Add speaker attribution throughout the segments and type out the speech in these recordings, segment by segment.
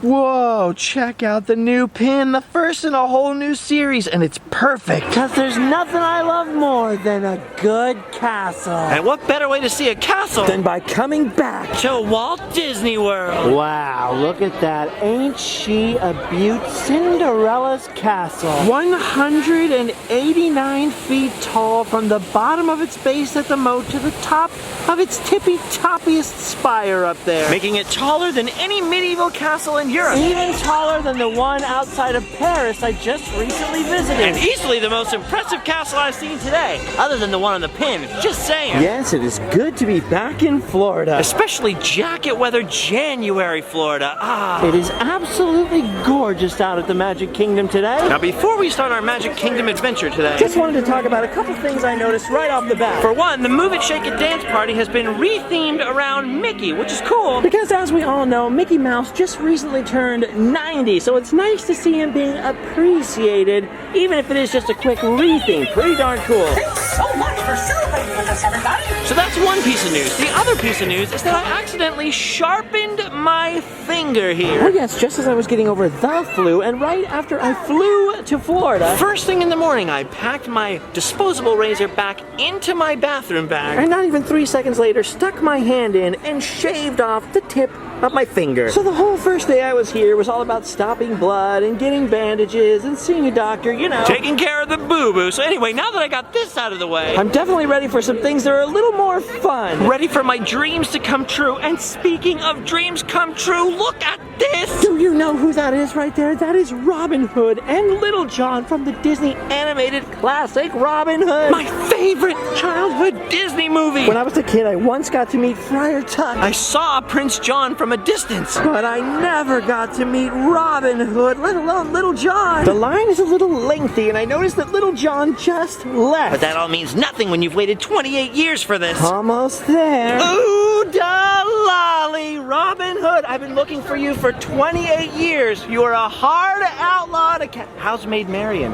Speaker 1: Whoa, check out the new pin, the first in a whole new series, and it's perfect.
Speaker 2: Because there's nothing I love more than a good castle.
Speaker 1: And what better way to see a castle
Speaker 2: Than by coming back
Speaker 1: to Walt Disney World?
Speaker 2: Wow, look at that. Ain't she a beaut? Cinderella's castle. 189 feet tall from the bottom of its base at the moat to the top of its tippy-toppiest spire up there.
Speaker 1: Making it taller than any medieval castle in Europe.
Speaker 2: Even taller than the one outside of Paris I just recently visited.
Speaker 1: And easily the most impressive castle I've seen today, other than the one on the pin. Just saying.
Speaker 2: Yes, it is good to be back in Florida.
Speaker 1: Especially jacket weather January Florida.
Speaker 2: It is absolutely gorgeous out at the Magic Kingdom today.
Speaker 1: Now before we start our Magic Kingdom adventure today,
Speaker 2: Just wanted to talk about a couple things I noticed right off the bat.
Speaker 1: for one, the Move It, Shake It Dance Party has been rethemed around Mickey, which is cool.
Speaker 2: Because as we all know, Mickey Mouse just recently turned 90, so it's nice to see him being appreciated, even if it is just a quick retheme. Pretty darn cool.
Speaker 3: Thanks so much for celebrating with us, everybody.
Speaker 1: So that's one piece of news. The other piece of news is that I accidentally sharpened my finger
Speaker 2: Oh
Speaker 1: here.
Speaker 2: yes, just as I was getting over the flu, and right after I flew to Florida,
Speaker 1: First thing in the morning, I packed my disposable razor back into my bathroom bag.
Speaker 2: and not even 3 seconds later, stuck my hand in and shaved off the tip of my finger. So the whole first day I was here was all about stopping blood and getting bandages and seeing a doctor, you know.
Speaker 1: Taking care of the boo-boo. So anyway, now that I got this out of the way,
Speaker 2: I'm definitely ready for some things that are a little more fun.
Speaker 1: ready for my dreams to come true. And speaking of dreams come true, look at this!
Speaker 2: Do you know who that is right there? That is Robin Hood and Little John from the Disney animated classic Robin Hood.
Speaker 1: My favorite childhood Disney movie!
Speaker 2: When I was a kid, I once got to meet Friar Tuck.
Speaker 1: I saw Prince John from a distance.
Speaker 2: But I never got to meet Robin Hood, let alone Little John. The line is a little lengthy, and I noticed that Little John just left.
Speaker 1: But that all means nothing when you've waited 28 years for this.
Speaker 2: Almost there.
Speaker 1: Ooh, da lolly, Robin Hood. I've been looking for you for 28 years. You are a hard outlaw to How's Maid Marian?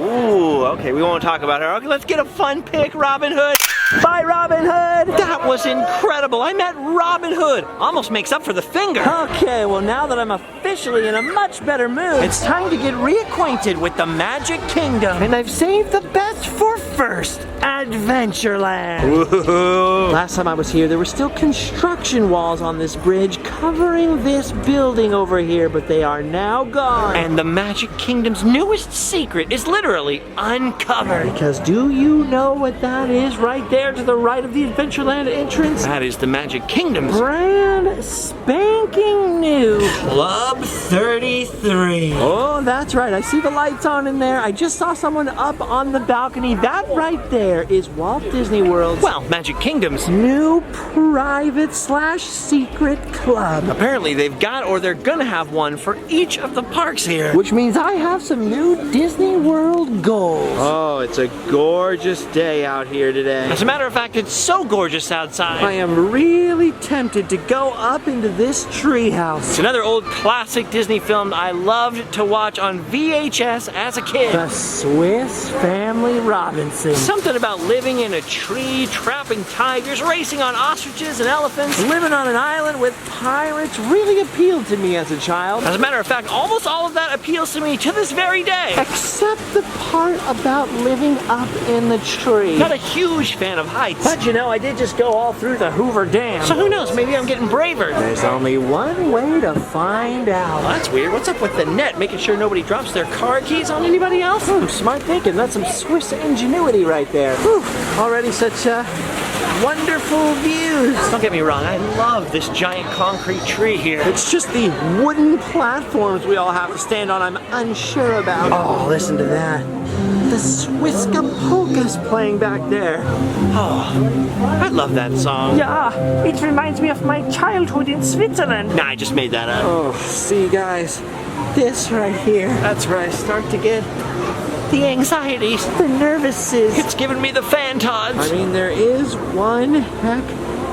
Speaker 1: Ooh, okay, we won't talk about her. Okay, let's get a fun pic, Robin Hood.
Speaker 2: Bye, Robin Hood.
Speaker 1: That was incredible. I met Robin Hood. Almost makes up for the finger.
Speaker 2: Okay, well now that I'm officially in a much better mood,
Speaker 1: It's time to get reacquainted with the Magic Kingdom.
Speaker 2: and I've saved the best for first, Adventureland.
Speaker 1: Woohoo.
Speaker 2: Last time I was here, there were still construction walls on this bridge covering this building over here, but they are now gone.
Speaker 1: And the Magic Kingdom's newest secret is literally uncovered.
Speaker 2: Because do you know what that is right there to the right of the Adventureland entrance?
Speaker 1: That is the Magic Kingdom's
Speaker 2: Brand spanking new.
Speaker 1: Club 33.
Speaker 2: Oh, that's right. I see the lights on in there. I just saw someone up on the balcony. That right there is Walt Disney World's
Speaker 1: Well, Magic Kingdom's.
Speaker 2: new private/secret club.
Speaker 1: Apparently they've got or they're gonna have one for each of the parks here.
Speaker 2: Which means I have some new Disney World goals.
Speaker 1: Oh, it's a gorgeous day out here today. As a matter of fact, it's so gorgeous outside.
Speaker 2: I am really tempted to go up into this treehouse.
Speaker 1: It's another old classic Disney film I loved to watch on VHS as a kid.
Speaker 2: The Swiss Family Robinson.
Speaker 1: Something about living in a tree, trapping tigers, racing on ostriches and elephants.
Speaker 2: Living on an island with pirates really appealed to me as a child.
Speaker 1: As a matter of fact, almost all of that appeals to me to this very day.
Speaker 2: Except the part about living up in the tree.
Speaker 1: Not a huge fan of heights.
Speaker 2: But you know, I did just go all through the Hoover Dam.
Speaker 1: So who knows, maybe I'm getting braver.
Speaker 2: There's only one way to find out.
Speaker 1: Well, that's weird. What's up with the net? Making sure nobody drops their car keys on anybody else?
Speaker 2: Smart thinking. That's some Swiss ingenuity right there. Whew. Already such wonderful views.
Speaker 1: Don't get me wrong, I love this giant concrete tree here.
Speaker 2: It's just the wooden platforms we all have to stand on I'm unsure about. Oh, listen to that. The Swiska Polka's playing back there.
Speaker 1: Oh, I love that song.
Speaker 2: Yeah, it reminds me of my childhood in Switzerland.
Speaker 1: Nah, I just made that up.
Speaker 2: Oh, see guys, this right here.
Speaker 1: That's where I start to get the anxieties.
Speaker 2: The nervouses.
Speaker 1: It's giving me the fantods.
Speaker 2: I mean, there is one heck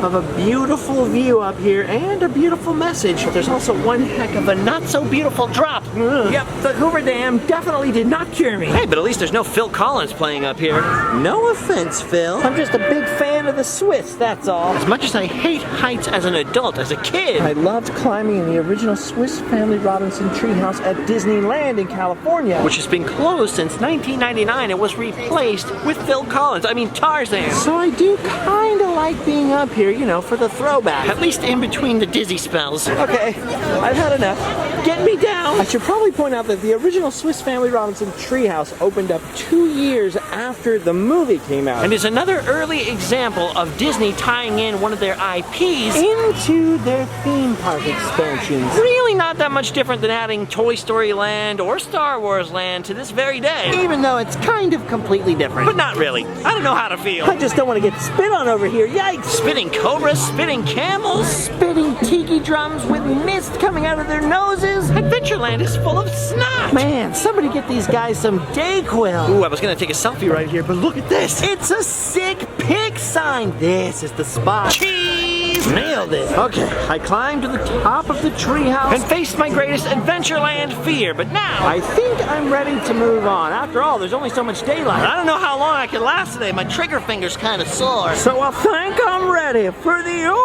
Speaker 2: of a beautiful view up here and a beautiful message. But there's also one heck of a not-so-beautiful drop. Ugh. Yep, the Hoover Dam definitely did not cure me.
Speaker 1: Hey, but at least there's no Phil Collins playing up here.
Speaker 2: No offense, Phil. I'm just a big fan of the Swiss, that's all.
Speaker 1: As much as I hate heights as an adult, as a kid,
Speaker 2: I loved climbing in the original Swiss Family Robinson treehouse at Disneyland in California.
Speaker 1: which has been closed since 1999 and was replaced with Phil Collins. I mean Tarzan.
Speaker 2: So I do kind of like being up here, you know, for the throwback.
Speaker 1: At least in between the dizzy spells.
Speaker 2: Okay, I've had enough. Get me down! I should probably point out that the original Swiss Family Robinson treehouse opened up 2 years after the movie came out.
Speaker 1: And is another early example of Disney tying in one of their IPs
Speaker 2: into their theme park expansions.
Speaker 1: Really not that much different than adding Toy Story Land or Star Wars Land to this very day.
Speaker 2: Even though it's kind of completely different.
Speaker 1: But not really. I don't know how to feel.
Speaker 2: I just don't want to get spit on over here, yikes!
Speaker 1: Spitting cobras, spitting camels,
Speaker 2: Spitting tiki drums with mist coming out of their noses.
Speaker 1: Adventureland is full of snot.
Speaker 2: Man, somebody get these guys some Dayquil.
Speaker 1: Ooh, I was gonna take a selfie right here, but look at this.
Speaker 2: It's a sick pig sign. This is the spot.
Speaker 1: Cheese!
Speaker 2: Nailed it. Okay, I climbed to the top of the treehouse
Speaker 1: And faced my greatest Adventureland fear, but now
Speaker 2: I think I'm ready to move on. After all, there's only so much daylight.
Speaker 1: I don't know how long I can last today. My trigger finger's kind of sore.
Speaker 2: So I think I'm ready for the old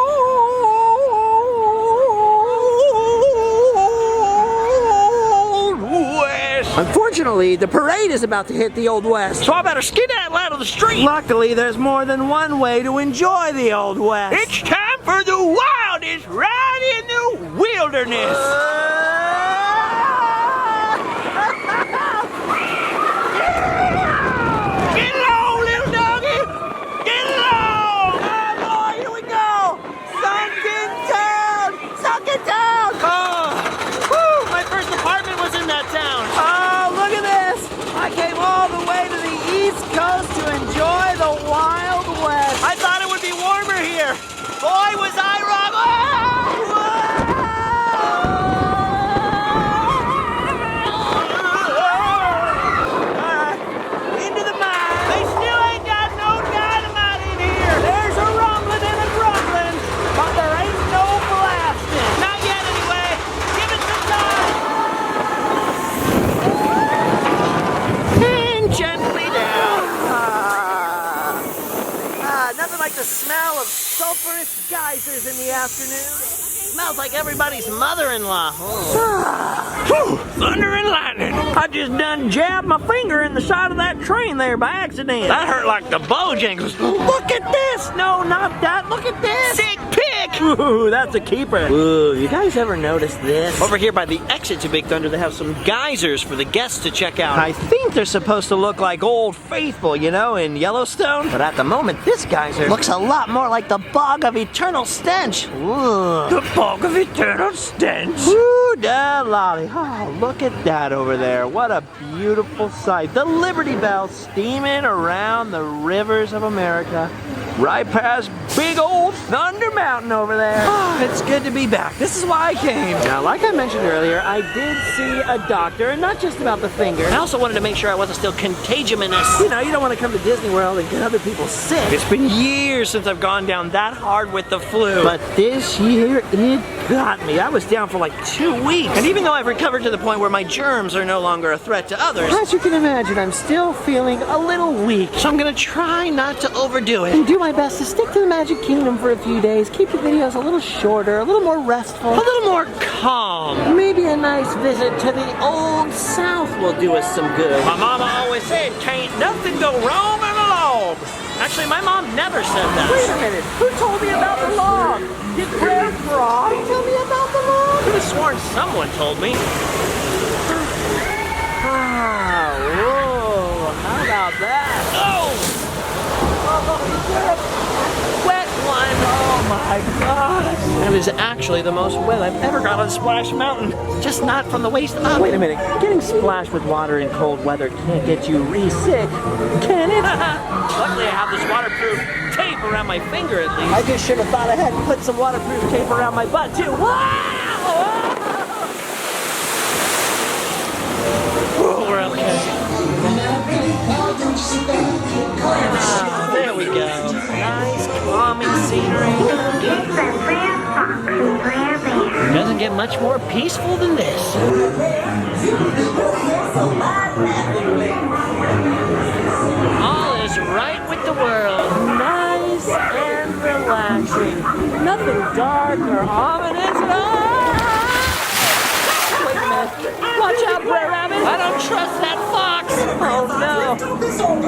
Speaker 1: West.
Speaker 2: Unfortunately, the parade is about to hit the Old West.
Speaker 1: So I better skedaddle out of the street.
Speaker 2: Luckily, there's more than one way to enjoy the Old West.
Speaker 1: It's time for the wildest ride in the wilderness. Get along, little doggy. Get along.
Speaker 2: Oh boy, here we go! Sunken Town! Sunken Town!
Speaker 1: Woo, my first apartment was in that town.
Speaker 2: Oh, look at this! I came all the way to the East Coast to enjoy the Wild West.
Speaker 1: I thought it would be warmer here. Boy, was I wrong.
Speaker 2: Into the mine.
Speaker 1: They still ain't got no dynamite in here.
Speaker 2: There's a rumbling and a grumbling, but there ain't no blasting.
Speaker 1: Not yet, anyway. Give it some time. And gently down.
Speaker 2: Nothing like the smell of sulfurous geysers in the afternoon.
Speaker 1: Smells like everybody's mother-in-law. Whew, thunder and lightning.
Speaker 2: I just done jabbed my finger in the side of that train there by accident.
Speaker 1: That hurt like the Bojangles.
Speaker 2: Look at this! No, not that. Look at this!
Speaker 1: Sick pick.
Speaker 2: Ooh, that's a keeper. Ooh, you guys ever notice this?
Speaker 1: Over here by the exit to Big Thunder, they have some geysers for the guests to check out.
Speaker 2: I think they're supposed to look like Old Faithful, you know, in Yellowstone. But at the moment, this geyser looks a lot more like the Bog of Eternal Stench. Ooh.
Speaker 1: The fog of eternal stench.
Speaker 2: Ooh, da lolly. Oh, look at that over there. What a beautiful sight. The Liberty Bell steaming around the rivers of America. Right past big old Thunder Mountain over there. Oh, it's good to be back. This is why I came. Now, like I mentioned earlier, I did see a doctor, and not just about the finger.
Speaker 1: I also wanted to make sure I wasn't still contagious.
Speaker 2: You know, you don't want to come to Disney World and get other people sick.
Speaker 1: It's been years since I've gone down that hard with the flu.
Speaker 2: But this year, it got me. I was down for like 2 weeks.
Speaker 1: And even though I've recovered to the point where my germs are no longer a threat to others,
Speaker 2: As you can imagine, I'm still feeling a little weak.
Speaker 1: so I'm gonna try not to overdo
Speaker 2: And
Speaker 1: it.
Speaker 2: do my best to stick to the Magic Kingdom for a few days. Keep the videos a little shorter, a little more restful.
Speaker 1: A little more calm.
Speaker 2: Maybe a nice visit to the Old South will do us some good.
Speaker 1: My mama always said, can't nothing go wrong in a log. Actually, my mom never said
Speaker 2: Wait
Speaker 1: that.
Speaker 2: a minute, who told me about the log? Did Brad Frog tell me about the log?
Speaker 1: Could have sworn someone told me.
Speaker 2: Ah, whoa, how about that?
Speaker 1: Oh,
Speaker 2: Wet one! Oh my gosh!
Speaker 1: that is actually the most wet I've ever got on Splash Mountain. Just not from the waist up.
Speaker 2: Wait a minute, getting splashed with water in cold weather can't get you re-sick, can it?
Speaker 1: Luckily, I have this waterproof tape around my finger at least.
Speaker 2: I just should have thought ahead and put some waterproof tape around my butt too. Wow!
Speaker 1: Oh, we're okay. Ah, there we go. Nice, calming scenery.
Speaker 2: much more peaceful than this. All is right with the world. Nice and relaxing. Nothing dark or ominous at all. Wait a minute. Watch out, Brer Rabbit. I don't trust that fox. Oh no.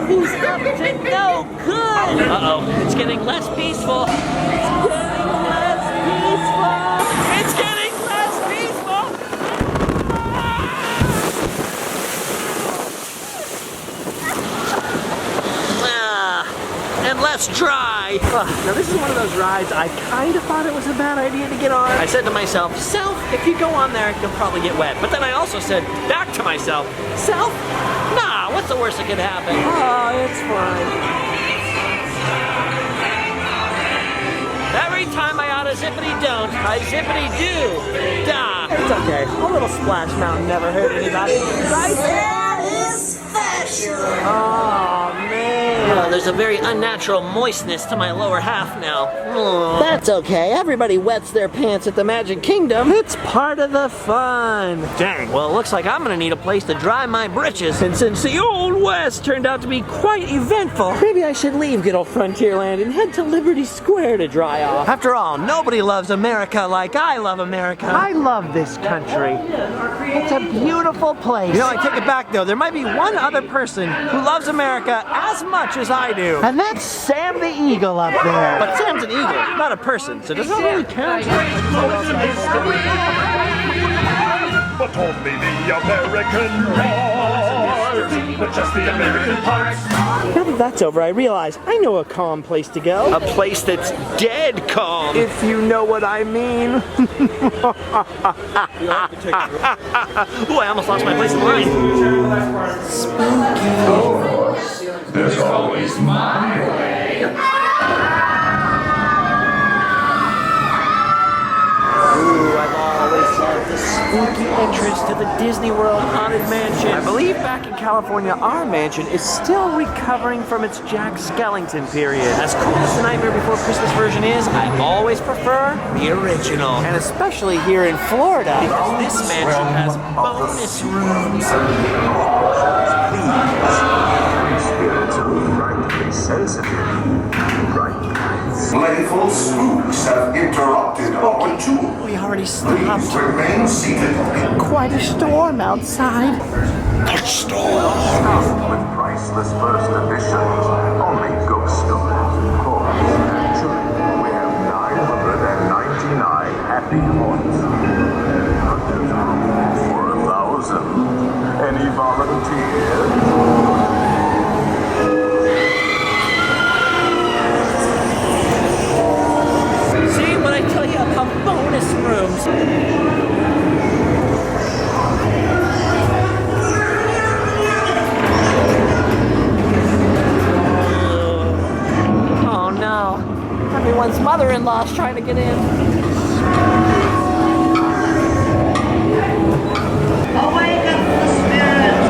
Speaker 2: He's up to no good. Uh-oh. It's getting less peaceful. It's getting less peaceful. And less dry.
Speaker 1: Now this is one of those rides I kind of thought it was a bad idea to get on.
Speaker 2: I said to myself, Self, if you go on there, you'll probably get wet. But then I also said back to myself, Self, nah, what's the worst that could happen?
Speaker 1: Oh, it's fine.
Speaker 2: Every time I ought to zippity don't, I zippity do. Da.
Speaker 1: It's okay. A little splash mountain never hurt anybody. Right?
Speaker 3: Satisfaction.
Speaker 1: Oh, man.
Speaker 2: There's a very unnatural moistness to my lower half now.
Speaker 1: That's okay. Everybody wets their pants at the Magic Kingdom. It's part of the fun.
Speaker 2: Dang, well, it looks like I'm gonna need a place to dry my britches.
Speaker 1: And since the Old West turned out to be quite eventful, maybe I should leave good old Frontierland and head to Liberty Square to dry off.
Speaker 2: After all, nobody loves America like I love America.
Speaker 1: I love this country. It's a beautiful place.
Speaker 2: You know, I take it back though. There might be one other person who loves America as much as I do.
Speaker 1: And that's Sam the Eagle up there.
Speaker 2: But Sam's an eagle, not a person, so does that really count?
Speaker 4: But only the American part, just the American parts.
Speaker 1: Now that that's over, I realize I know a calm place to go.
Speaker 2: A place that's dead calm.
Speaker 1: If you know what I mean.
Speaker 2: Ooh, I almost lost my place in line.
Speaker 4: There's always my way.
Speaker 2: Ooh, I've always loved the spooky entrance to the Disney World Haunted Mansion.
Speaker 1: I believe back in California, our mansion is still recovering from its Jack Skellington period.
Speaker 2: As cool as the Nightmare Before Christmas version is, I always prefer the original.
Speaker 1: And especially here in Florida.
Speaker 2: Because this mansion has bonus rooms.
Speaker 5: Spirits are frightfully sensitive.
Speaker 6: Playful spooks have interrupted our tour.
Speaker 2: We already
Speaker 6: Please
Speaker 2: stopped.
Speaker 6: remain seated.
Speaker 1: Quite a storm outside.
Speaker 6: The storm.
Speaker 5: With priceless first editions, only ghost stories, of course. Actually, we have 999 happy haunts. But there's room for 1,000. Any volunteers?
Speaker 2: See what I tell you about bonus rooms? Oh no. Everyone's mother-in-law's trying to get in.
Speaker 3: Awaken the spirit.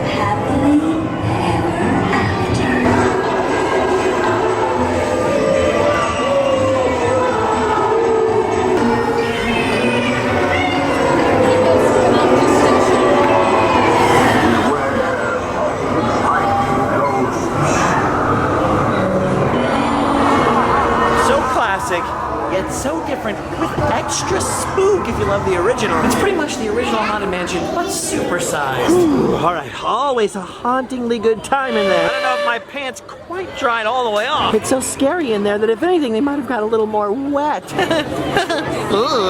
Speaker 3: Happily ever after.
Speaker 2: So classic, yet so different, with extra spook if you love the original. It's pretty much the original Haunted Mansion, but supersized.
Speaker 1: All right, always a hauntingly good time in
Speaker 2: I
Speaker 1: there.
Speaker 2: don't know if my pants quite dried all the way off.
Speaker 1: It's so scary in there that if anything, they might have got a little more wet.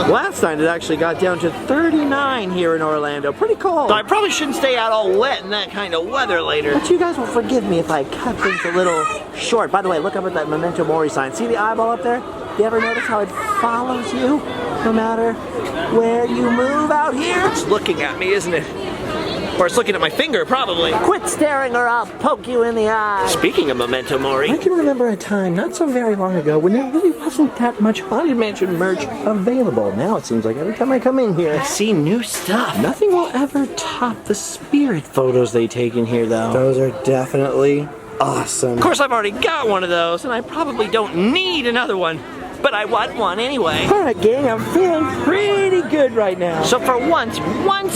Speaker 1: Last night it actually got down to 39 here in Orlando. Pretty cold.
Speaker 2: So I probably shouldn't stay out all wet in that kind of weather later.
Speaker 1: But you guys will forgive me if I cut things a little short. By the way, look up at that Memento Mori sign. See the eyeball up there? You ever notice how it follows you no matter where you move out here?
Speaker 2: It's looking at me, isn't it? Or it's looking at my finger, probably.
Speaker 1: Quit staring or I'll poke you in the eye.
Speaker 2: Speaking of Memento Mori,
Speaker 1: I can remember a time not so very long ago when there really wasn't that much Haunted Mansion merch available. Now it seems like every time I come in here,
Speaker 2: I see new stuff.
Speaker 1: nothing will ever top the spirit photos they take in here, though. Those are definitely awesome. Of course, I've already got one of those, and I probably don't need another one. But I want one anyway. All right, gang, I'm feeling pretty good right now. So for once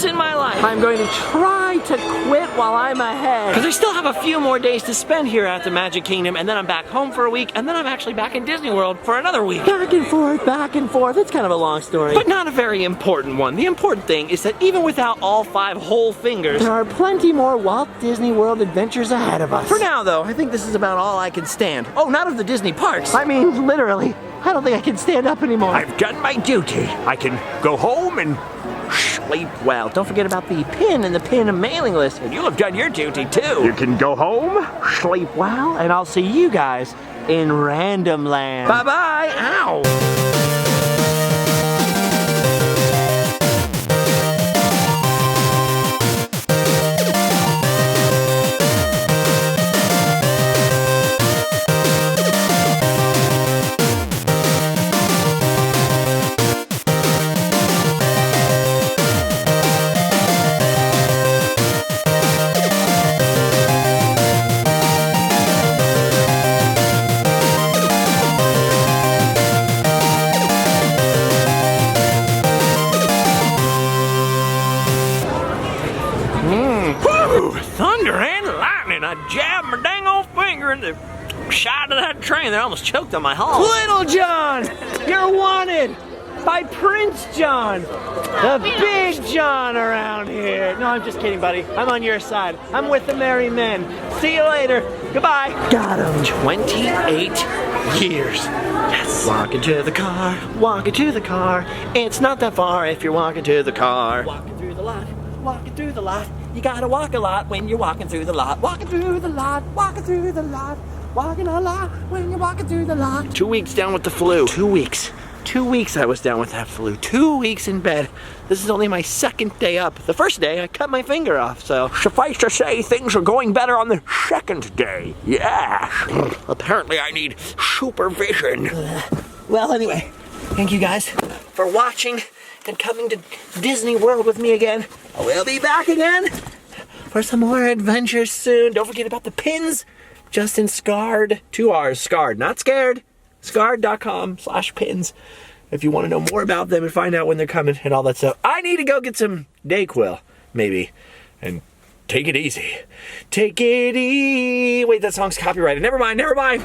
Speaker 1: in my life, I'm going to try to quit while I'm ahead. Because I still have a few more days to spend here at the Magic Kingdom, and then I'm back home for a week, and then I'm actually back in Disney World for another week. Back and forth, back and forth. It's kind of a long story. But not a very important one. The important thing is that even without all 5 whole fingers, there are plenty more Walt Disney World adventures ahead of us. For now, though, I think this is about all I can stand. Oh, not of the Disney parks. I mean, literally. I don't think I can stand up anymore.
Speaker 2: I've done my duty. I can go home and sleep well.
Speaker 1: Don't forget about the pin and the pin mailing list.
Speaker 2: And you'll have done your duty too.
Speaker 1: You can go home, sleep well, and I'll see you guys in Random Land. Bye-bye. Ow.
Speaker 2: Thunder and lightning. I jabbed my dang old finger in the side of that train that almost choked on my hull.
Speaker 1: Little John, you're wanted by Prince John, the big John around here. No, I'm just kidding, buddy. I'm on your side. I'm with the merry men. See you later. Goodbye. Got him.
Speaker 2: 28 years.
Speaker 1: Yes. Walking to the car, walking to the car. It's not that far if you're walking to the car. Walking through the lot, walking through the lot. You gotta walk a lot when you're walking through the lot. Walking through the lot, walking through the lot. Walking a lot when you're walking through the lot.
Speaker 2: 2 weeks down with the flu.
Speaker 1: 2 weeks. 2 weeks I was down with that flu. 2 weeks in bed. This is only my 2nd day up. The first day I cut my finger off, so.
Speaker 2: Suffice to say, things are going better on the 2nd day. Yeah. Apparently I need supervision.
Speaker 1: Well, anyway, thank you guys for watching and coming to Disney World with me again. We'll be back again for some more adventures soon. Don't forget about the pins. Just in Scarred, 2 R's, Scarred, not scared. Scarred.com/pins. If you want to know more about them and find out when they're coming and all that stuff. I need to go get some Dayquil, maybe. And take it easy. Take it easy. Wait, that song's copyrighted. Never mind, never mind.